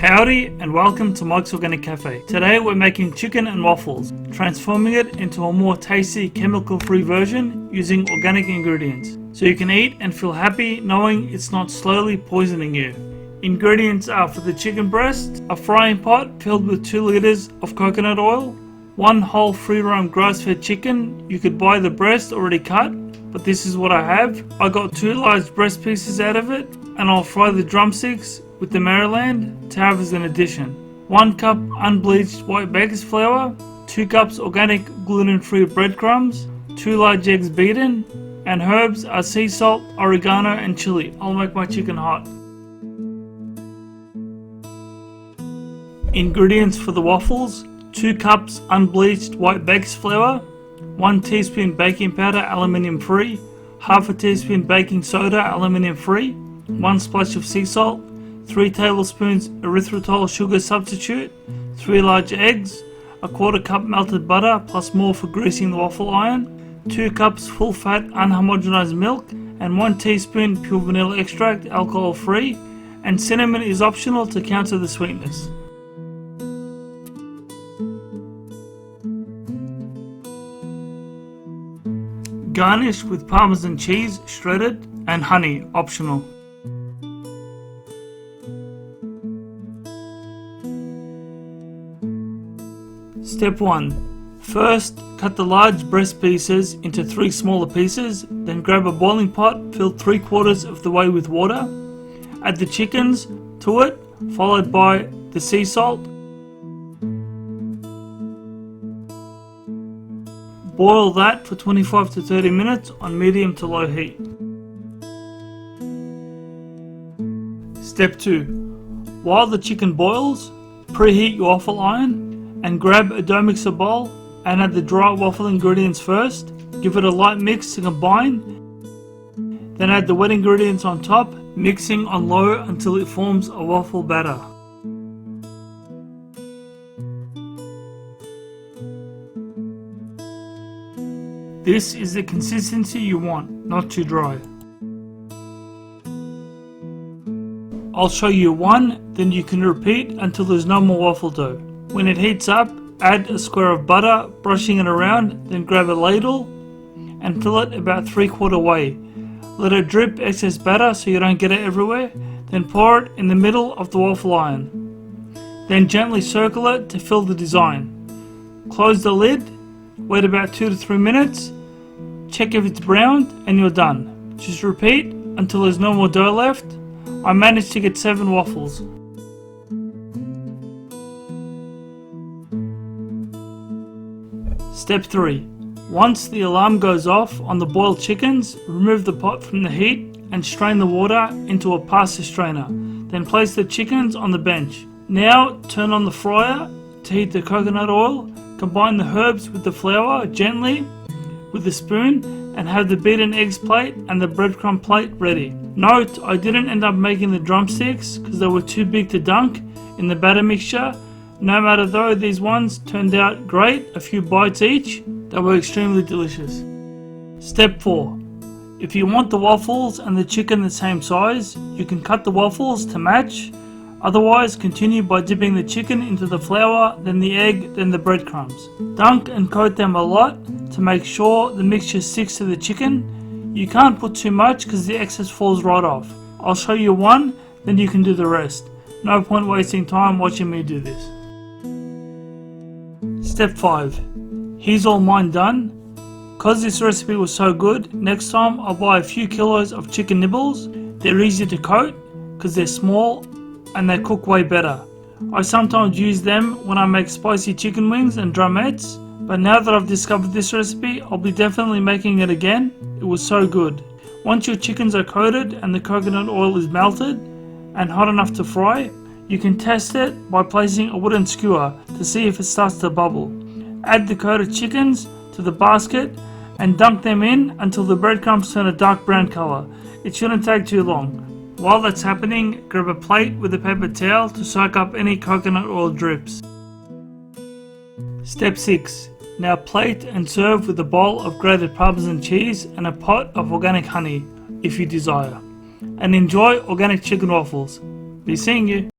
Howdy and welcome to Mike's Organic Cafe. Today we're making chicken and waffles, transforming it into a more tasty chemical-free version using organic ingredients. So you can eat and feel happy knowing it's not slowly poisoning you. Ingredients are for the chicken breast, a frying pot filled with 2 liters of coconut oil, 1 whole free-roam grass-fed chicken. You could buy the breast already cut, but this is what I have. I got 2 large breast pieces out of it, and I'll fry the drumsticks with the Maryland to have as an addition. 1 cup unbleached white baker's flour, 2 cups organic gluten-free breadcrumbs, 2 large eggs beaten, and herbs are sea salt, oregano and chili. I'll make my chicken hot. Ingredients for the waffles: 2 cups unbleached white baker's flour, 1 teaspoon baking powder aluminium free, half a teaspoon baking soda aluminium free, 1 splash of sea salt, 3 tablespoons erythritol sugar substitute, 3 large eggs, a 1/4 cup melted butter plus more for greasing the waffle iron, 2 cups full fat unhomogenized milk, and 1 teaspoon pure vanilla extract alcohol free, and cinnamon is optional to counter the sweetness. Garnish with Parmesan cheese shredded and honey, optional. Step 1. First, cut the large breast pieces into 3 smaller pieces, then grab a boiling pot filled 3/4 of the way with water. Add the chickens to it, followed by the sea salt. Boil that for 25 to 30 minutes on medium to low heat. Step 2. While the chicken boils, preheat your waffle iron and grab a dough mixer bowl and add the dry waffle ingredients first. Give it a light mix to combine. Then add the wet ingredients on top, mixing on low until it forms a waffle batter. This is the consistency you want, not too dry. I'll show you one, then you can repeat until there's no more waffle dough. When it heats up, add a square of butter, brushing it around, then grab a ladle and fill it about 3/4 way. Let it drip excess batter so you don't get it everywhere, then pour it in the middle of the waffle iron. Then gently circle it to fill the design. Close the lid, wait about 2 to 3 minutes, check if it's browned, and you're done. Just repeat until there's no more dough left. I managed to get 7 waffles. Step 3. Once the alarm goes off on the boiled chickens, remove the pot from the heat and strain the water into a pasta strainer. Then place the chickens on the bench. Now turn on the fryer to heat the coconut oil. Combine the herbs with the flour gently with a spoon and have the beaten eggs plate and the breadcrumb plate ready. Note, I didn't end up making the drumsticks because they were too big to dunk in the batter mixture. No matter though, these ones turned out great, a few bites each. They were extremely delicious. Step 4. If you want the waffles and the chicken the same size, you can cut the waffles to match. Otherwise, continue by dipping the chicken into the flour, then the egg, then the breadcrumbs. Dunk and coat them a lot to make sure the mixture sticks to the chicken. You can't put too much because the excess falls right off. I'll show you one, then you can do the rest. No point wasting time watching me do this. Step 5. Here's all mine done. Cause this recipe was so good, next time I'll buy a few kilos of chicken nibbles. They're easy to coat because they're small and they cook way better. I sometimes use them when I make spicy chicken wings and drumettes, but now that I've discovered this recipe, I'll be definitely making it again. It was so good. Once your chickens are coated and the coconut oil is melted and hot enough to fry, you can test it by placing a wooden skewer to see if it starts to bubble. Add the coated chickens to the basket and dunk them in until the breadcrumbs turn a dark brown color. It shouldn't take too long. While that's happening, grab a plate with a paper towel to soak up any coconut oil drips. Step 6. Now plate and serve with a bowl of grated Parmesan cheese and a pot of organic honey if you desire. And enjoy organic chicken waffles. Be seeing you.